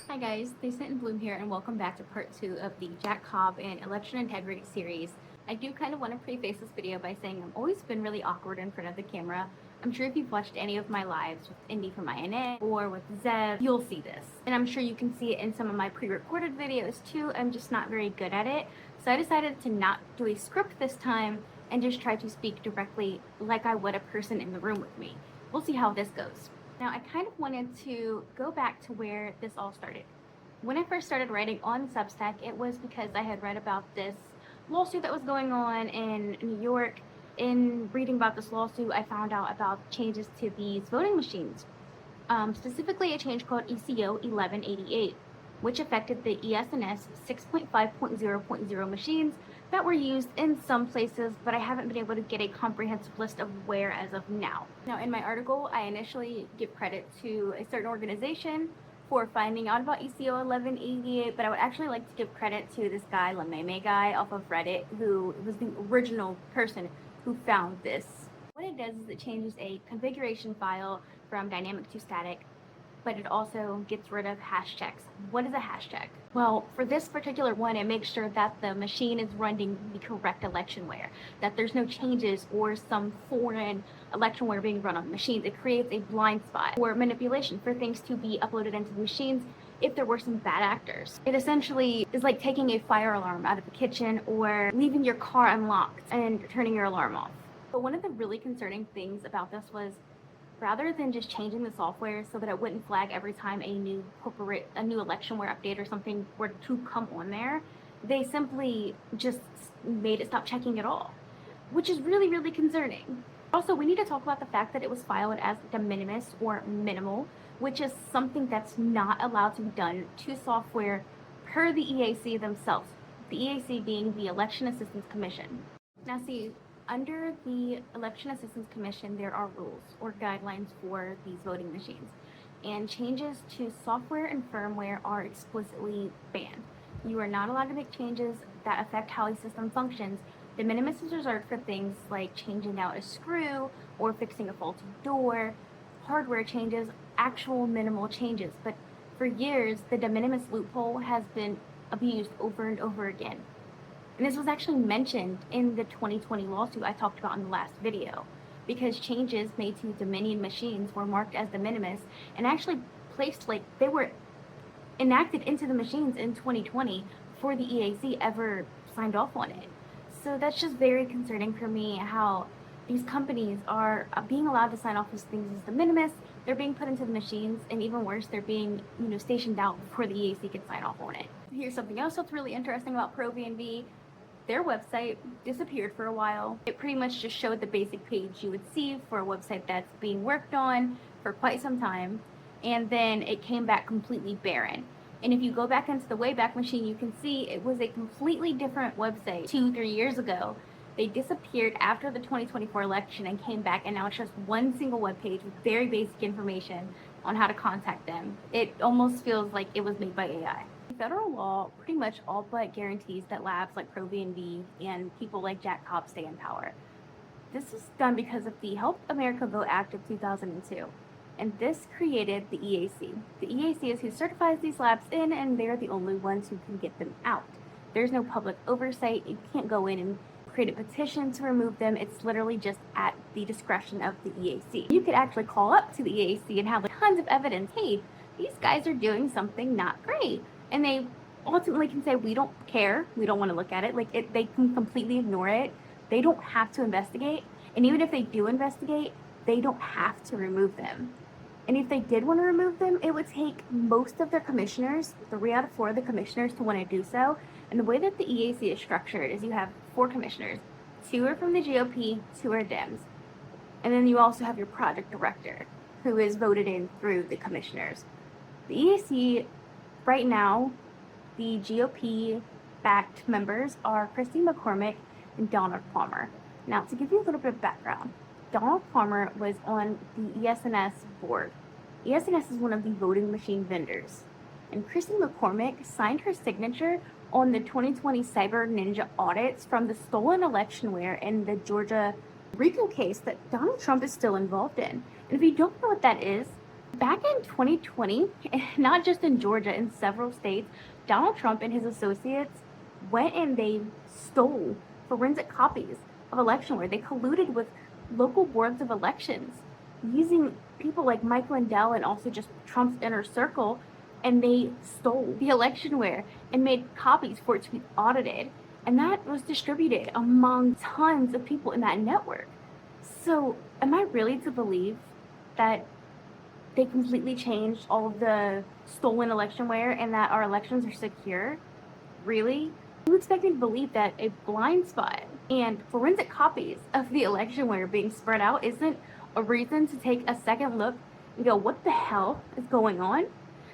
Hi guys, Dissent and Bloom here, and welcome back to part 2 of the Jack Cobb and election integrity series. I do kind of want to preface this video by saying I've always been really awkward in front of the camera. I'm sure if you've watched any of my lives with Indy from INA or with Zev, you'll see this. And I'm sure you can see it in some of my pre-recorded videos too. I'm just not very good at it. So I decided to not do a script this time and just try to speak directly like I would a person in the room with me. We'll see how this goes. Now, I kind of wanted to go back to where this all started. When I first started writing on Substack, it was because I had read about this lawsuit that was going on in New York. In reading about this lawsuit, I found out about changes to these voting machines, specifically a change called ECO 1188, which affected the ES&S 6.5.0.0 machines that were used in some places, but I haven't been able to get a comprehensive list of where as of now. Now, in my article, I initially give credit to a certain organization for finding out about ECO 1188, but I would actually like to give credit to this guy, Lameme guy, off of Reddit, who was the original person who found this. What it does is it changes a configuration file from dynamic to static, but it also gets rid of hash checks. What is a hash check? Well, for this particular one, it makes sure that the machine is running the correct electionware, that there's no changes or some foreign electionware being run on the machines. It creates a blind spot or manipulation for things to be uploaded into the machines if there were some bad actors. It essentially is like taking a fire alarm out of the kitchen or leaving your car unlocked and turning your alarm off. But one of the really concerning things about this was, rather than just changing the software so that it wouldn't flag every time a new electionware update or something were to come on there, they simply just made it stop checking at all, which is really, really concerning. Also, we need to talk about the fact that it was filed as de minimis or minimal, which is something that's not allowed to be done to software per the EAC themselves, the EAC being the Election Assistance Commission. Now see, under the Election Assistance Commission, there are rules or guidelines for these voting machines, and changes to software and firmware are explicitly banned. You are not allowed to make changes that affect how a system functions. De minimis is reserved for things like changing out a screw or fixing a faulty door, hardware changes, actual minimal changes. But for years, the de minimis loophole has been abused over and over again. And this was actually mentioned in the 2020 lawsuit I talked about in the last video, because changes made to Dominion machines were marked as de minimis and actually placed, like, they were enacted into the machines in 2020 before the EAC ever signed off on it. So that's just very concerning for me, how these companies are being allowed to sign off as things as de minimis. They're being put into the machines, and even worse, they're being, stationed out before the EAC can sign off on it. Here's something else that's really interesting about ProVNV. Their website disappeared for a while. It pretty much just showed the basic page you would see for a website that's being worked on for quite some time, and then it came back completely barren. And if you go back into the Wayback Machine, you can see it was a completely different website 2-3 years ago. They disappeared after the 2024 election and came back, and now it's just one single web page with very basic information on how to contact them. It almost feels like it was made by AI. Federal law pretty much all but guarantees that labs like ProVNV and people like Jack Cobb stay in power. This is done because of the Help America Vote Act of 2002, and this created the EAC. The EAC is who certifies these labs in, and they're the only ones who can get them out. There's no public oversight. You can't go in and create a petition to remove them. It's literally just at the discretion of the EAC. You could actually call up to the EAC and have tons of evidence. Hey, these guys are doing something not great. And they ultimately can say, we don't care, we don't want to look at it. They can completely ignore it. They don't have to investigate. And even if they do investigate, they don't have to remove them. And if they did want to remove them, it would take most of their commissioners, 3 out of 4 of the commissioners, to want to do so. And the way that the EAC is structured is you have 4 commissioners. 2 are from the GOP, 2 are Dems. And then you also have your project director, who is voted in through the commissioners. The EAC, right now, the GOP-backed members are Christy McCormick and Donald Palmer. Now, to give you a little bit of background, Donald Palmer was on the ES&S board. ES&S is one of the voting machine vendors. And Christy McCormick signed her signature on the 2020 Cyber Ninja audits from the stolen electionware in the Georgia RICO case that Donald Trump is still involved in. And if you don't know what that is, Back in 2020, not just in Georgia, in several states, Donald Trump and his associates went and they stole forensic copies of electionware. They colluded with local boards of elections using people like Mike Lindell and also just Trump's inner circle, and they stole the electionware and made copies for it to be audited. And that was distributed among tons of people in that network. So am I really to believe that they completely changed all of the stolen electionware and that our elections are secure? Really? You expect me to believe that a blind spot and forensic copies of the electionware being spread out isn't a reason to take a second look and go, what the hell is going on?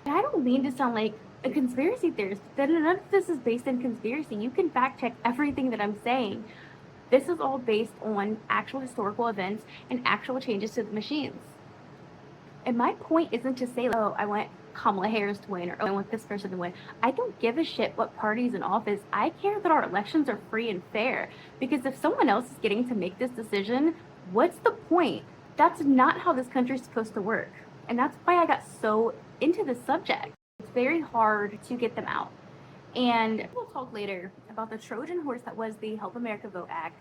And I don't mean to sound like a conspiracy theorist, but none of this is based in conspiracy. You can fact check everything that I'm saying. This is all based on actual historical events and actual changes to the machines. And my point isn't to say, oh, I want Kamala Harris to win, or oh, I want this person to win. I don't give a shit what party's in office. I care that our elections are free and fair. Because if someone else is getting to make this decision, what's the point? That's not how this country's supposed to work. And that's why I got so into this subject. It's very hard to get them out. And we'll talk later about the Trojan horse that was the Help America Vote Act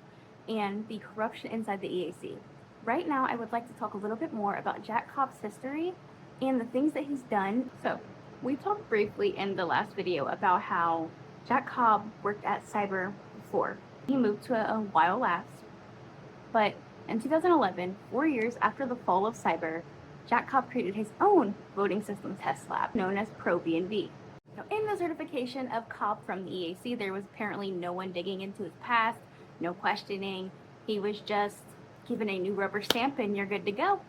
and the corruption inside the EAC. Right now, I would like to talk a little bit more about Jack Cobb's history and the things that he's done. So, we talked briefly in the last video about how Jack Cobb worked at Cyber before. He moved to a while Labs, but in 2011, 4 years after the fall of Cyber, Jack Cobb created his own voting system test lab known as ProVNV. Now, in the certification of Cobb from the EAC, there was apparently no one digging into his past, no questioning. He was just given a new rubber stamp and you're good to go.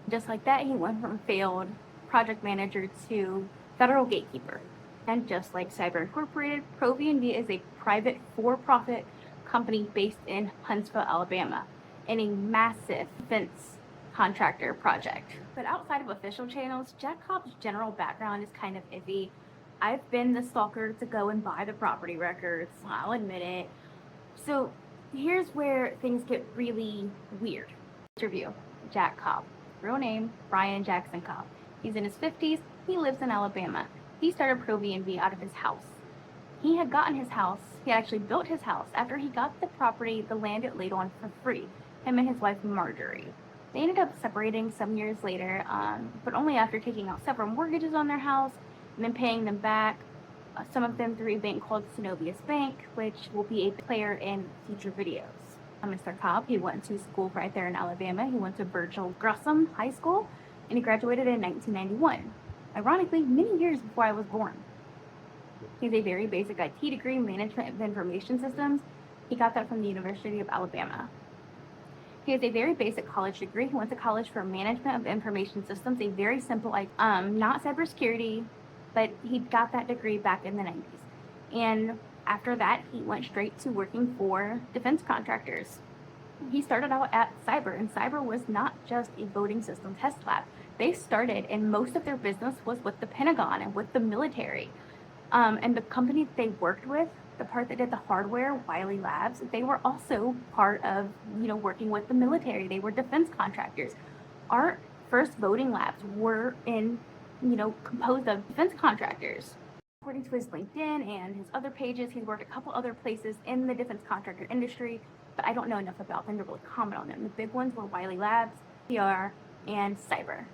Just like that, he went from failed project manager to federal gatekeeper. And just like Cyber Incorporated, ProVNV is a private for-profit company based in Huntsville, Alabama, in a massive defense contractor project. But outside of official channels, Jack Cobb's general background is kind of iffy. I've been the stalker to go and buy the property records, I'll admit it. So here's where things get really weird. Interview, Jack Cobb. Real name, Brian Jackson Cobb. He's in his 50s, he lives in Alabama. He started ProVNV out of his house. He had gotten his house, he had actually built his house after he got the property, the land it laid on for free, him and his wife Marjorie. They ended up separating some years later, but only after taking out several mortgages on their house and then paying them back, some of them through a bank called Synovius Bank, which will be a player in future videos. Mr. Cobb, he went to school right there in Alabama. He went to Virgil Grissom High School, and he graduated in 1991. Ironically, many years before I was born. He has a very basic IT degree, Management of Information Systems. He got that from the University of Alabama. He has a very basic college degree. He went to college for Management of Information Systems, a very simple, not cybersecurity, but he got that degree back in the 90s. And after that, he went straight to working for defense contractors. He started out at Cyber, and Cyber was not just a voting system test lab. They started, and most of their business was with the Pentagon and with the military. And the company that they worked with, the part that did the hardware, Wiley Labs, they were also part of, working with the military. They were defense contractors. Our first voting labs were composed of defense contractors. According to his LinkedIn and his other pages, he's worked a couple other places in the defense contractor industry, but I don't know enough about them to really comment on them. The big ones were Wiley Labs, PR, and Cyber.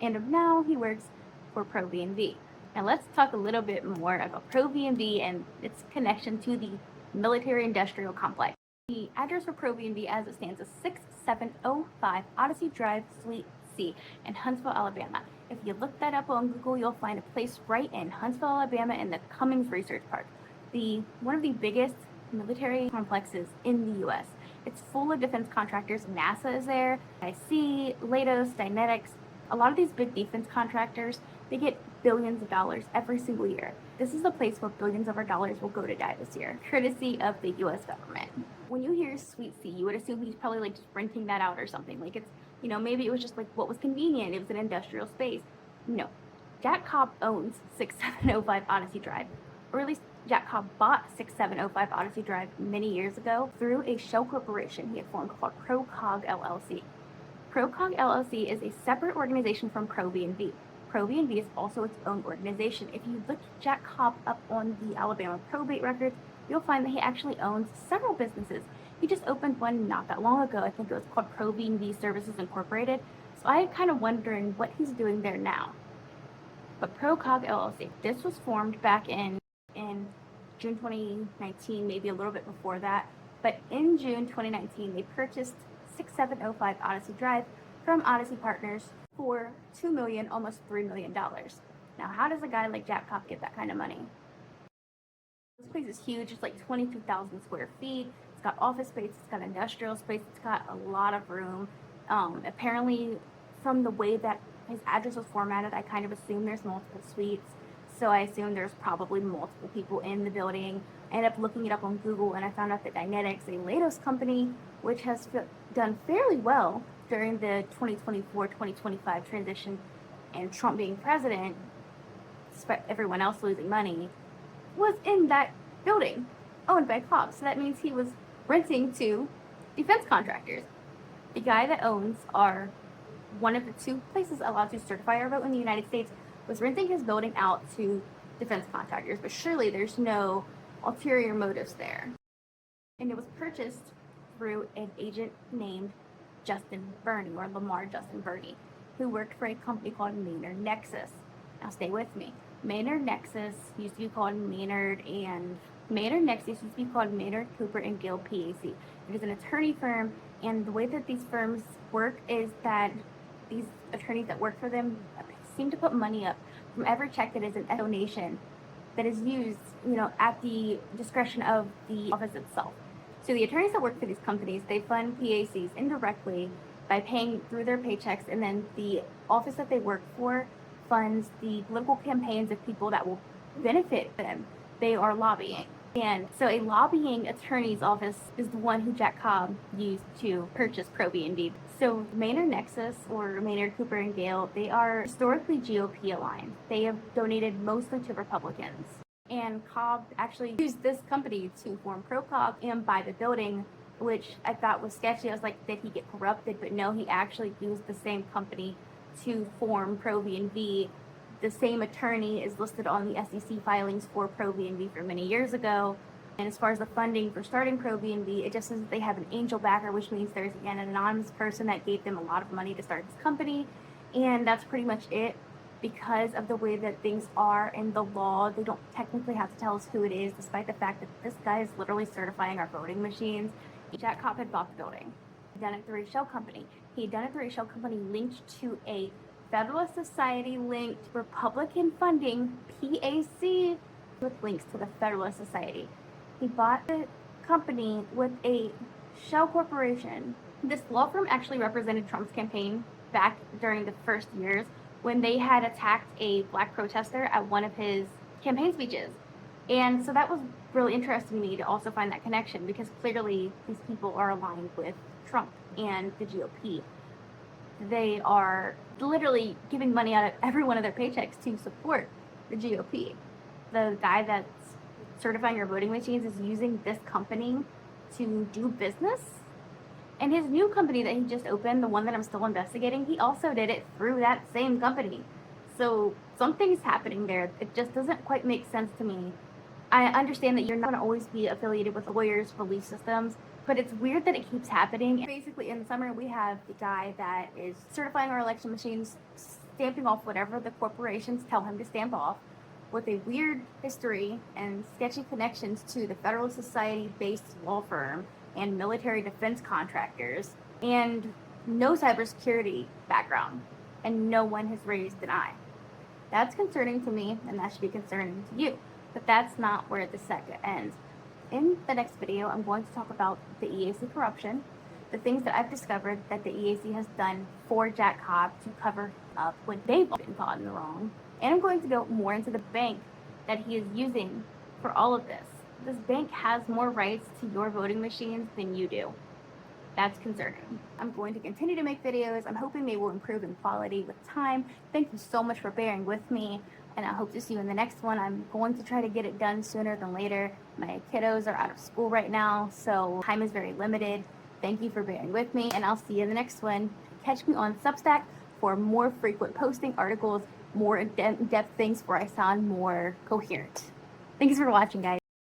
And now he works for ProVNV. Now let's talk a little bit more about ProVNV and its connection to the military-industrial complex. The address for ProVNV as it stands is 6705 Odyssey Drive, Suite C in Huntsville, Alabama. If you look that up on Google, you'll find a place right in Huntsville, Alabama in the Cummings Research Park, one of the biggest military complexes in the U.S. It's full of defense contractors. NASA is there, IC, Leidos, Dynetics. A lot of these big defense contractors, they get billions of dollars every single year. This is the place where billions of our dollars will go to die this year, courtesy of the U.S. government. When you hear Suite C, you would assume he's probably just renting that out or something. Like it's, maybe it was just like what was convenient. It was an industrial space. No, Jack Cobb owns 6705 Odyssey Drive, or at least Jack Cobb bought 6705 Odyssey Drive many years ago through a shell corporation he had formed called ProCog LLC. ProCog LLC is a separate organization from ProB&V. ProB&V is also its own organization. If you look Jack Cobb up on the Alabama probate records, you'll find that he actually owns several businesses. He just opened one not that long ago. I think it was called ProB&V Services Incorporated. So I'm kind of wondering what he's doing there now. But ProCog LLC, this was formed back in June 2019, maybe a little bit before that. But in June 2019, they purchased 6705 Odyssey Drive from Odyssey Partners for $2 million, almost $3 million. Now, how does a guy like Jack Cobb get that kind of money? This place is huge. It's like 22,000 square feet. It's got office space. It's got industrial space. It's got a lot of room. Apparently, from the way that his address was formatted, I kind of assume there's multiple suites. So I assume there's probably multiple people in the building. I ended up looking it up on Google, and I found out that Dynetics, a Latos company, which has done fairly well during the 2024-2025 transition and Trump being president, despite everyone else losing money, was in that building owned by Cobb. So that means he was renting to defense contractors. The guy that owns one of the two places allowed to certify our vote in the United States was renting his building out to defense contractors, but surely there's no ulterior motives there. And it was purchased through an agent named Justin Burney, or Lamar Justin Burney, who worked for a company called Maynard Nexus. Now stay with me. Maynard Nexus used to be called Maynard Cooper and Gill PAC. It is an attorney firm, and the way that these firms work is that these attorneys that work for them seem to put money up from every check that is an donation that is used, at the discretion of the office itself. So the attorneys that work for these companies, they fund PACs indirectly by paying through their paychecks, and then the office that they work for funds the political campaigns of people that will benefit them. They are lobbying. And so a lobbying attorney's office is the one who Jack Cobb used to purchase ProB&V. So Maynard Nexus, or Maynard Cooper and Gale, they are historically GOP-aligned. They have donated mostly to Republicans. And Cobb actually used this company to form ProCog and buy the building, which I thought was sketchy. I was like, did he get corrupted? But no, he actually used the same company to form ProB&V. The same attorney is listed on the SEC filings for ProB&V for many years ago. And as far as the funding for starting ProB&V, it just says that they have an angel backer, which means there's an anonymous person that gave them a lot of money to start this company. And that's pretty much it. Because of the way that things are in the law, they don't technically have to tell us who it is, despite the fact that this guy is literally certifying our voting machines. Jack Cobb had bought the building. He'd done it through a shell company. He'd done it through a shell company linked to a Federalist Society linked Republican funding PAC with links to the Federalist Society. He bought the company with a shell corporation. This law firm actually represented Trump's campaign back during the first years when they had attacked a black protester at one of his campaign speeches. And so that was really interesting to me to also find that connection, because clearly these people are aligned with Trump and the GOP. They are literally giving money out of every one of their paychecks to support the GOP. The guy that's certifying your voting machines is using this company to do business. And his new company that he just opened, the one that I'm still investigating, he also did it through that same company. So something's happening there. It just doesn't quite make sense to me. I understand that you're not going to always be affiliated with lawyers' belief systems, but it's weird that it keeps happening. Basically, in the summer, we have the guy that is certifying our election machines, stamping off whatever the corporations tell him to stamp off, with a weird history and sketchy connections to the Federalist Society-based law firm and military defense contractors, and no cybersecurity background, and no one has raised an eye. That's concerning to me, and that should be concerning to you. But that's not where the saga ends. In the next video, I'm going to talk about the EAC corruption, the things that I've discovered that the EAC has done for Jack Cobb to cover up when they've been caught in the wrong, and I'm going to go more into the bank that he is using for all of this. This bank has more rights to your voting machines than you do. That's concerning. I'm going to continue to make videos. I'm hoping they will improve in quality with time. Thank you so much for bearing with me, and I hope to see you in the next one. I'm going to try to get it done sooner than later. My kiddos are out of school right now, so time is very limited. Thank you for bearing with me, and I'll see you in the next one. catch me on Substack for more frequent posting, articles, more in-depth things where I sound more coherent. Thanks for watching, guys.